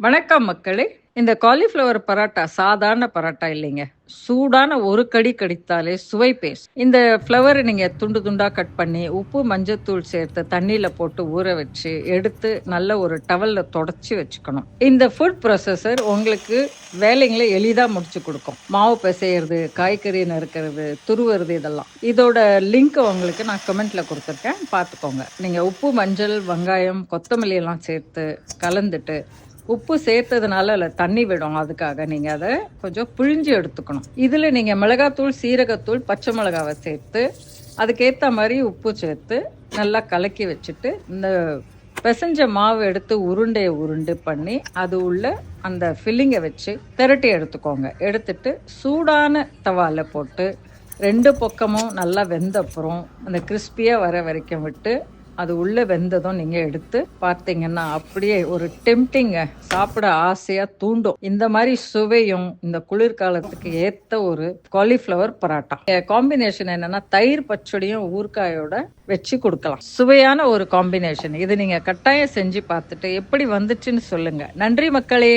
வணக்கம் மக்களே. இந்த காலிஃப்ளவர் பரோட்டா சாதாரண பரோட்டா இல்லைங்க. சூடான ஒரு கடி கடித்தாலே சுவை பேசும். இந்த ஃப்ளவரை நீங்க துண்டு துண்டா கட் பண்ணி உப்பு மஞ்சத்தூள் சேர்த்து தண்ணியில போட்டு ஊற வச்சு எடுத்து நல்ல ஒரு டவல்ல தொடச்சி வச்சுக்கணும். இந்த ஃபுட் ப்ராசஸர் உங்களுக்கு வேலைங்களை எளிதா முடிச்சு கொடுக்கும். மாவு பிசையிறது, காய்கறி நறுக்கிறது, துருவுறது, இதெல்லாம் இதோட லிங்க் உங்களுக்கு நான் கமெண்ட்ல கொடுத்துருக்கேன், பார்த்துக்கோங்க. நீங்க உப்பு, மஞ்சள், வெங்காயம், கொத்தமல்லி எல்லாம் சேர்த்து கலந்துட்டு, உப்பு சேர்த்ததுனால அதில் தண்ணி விடும், அதுக்காக நீங்கள் அதை கொஞ்சம் பிழிஞ்சு எடுத்துக்கணும். இதில் நீங்கள் மிளகாத்தூள், சீரகத்தூள், பச்சை மிளகாவை சேர்த்து அதுக்கேற்ற மாதிரி உப்பு சேர்த்து நல்லா கலக்கி வச்சுட்டு இந்த பிசைஞ்ச மாவு எடுத்து உருண்டு பண்ணி அது உள்ள அந்த ஃபில்லிங்கை வச்சு திரட்டி எடுத்துக்கோங்க. எடுத்துட்டு சூடான தவால போட்டு 2 பக்கமும் நல்லா வெந்தப்புறம் அந்த கிறிஸ்பியாக வர வரைக்கும் விட்டு அது உள்ளே வெந்ததும் நீங்கள் எடுத்து பார்த்தீங்கன்னா அப்படியே ஒரு டெம்டிங்க, சாப்பிட ஆசையாக தூண்டும். இந்த மாதிரி சுவையும் இந்த குளிர்காலத்துக்கு ஏற்ற ஒரு காலிஃப்ளவர் பரோட்டா. காம்பினேஷன் என்னன்னா தயிர் பச்சடியும் ஊறுகாயோட வச்சு கொடுக்கலாம். சுவையான ஒரு காம்பினேஷன் இது. நீங்கள் கட்டாயம் செஞ்சு பார்த்துட்டு எப்படி வந்துச்சுன்னு சொல்லுங்க. நன்றி மக்களே.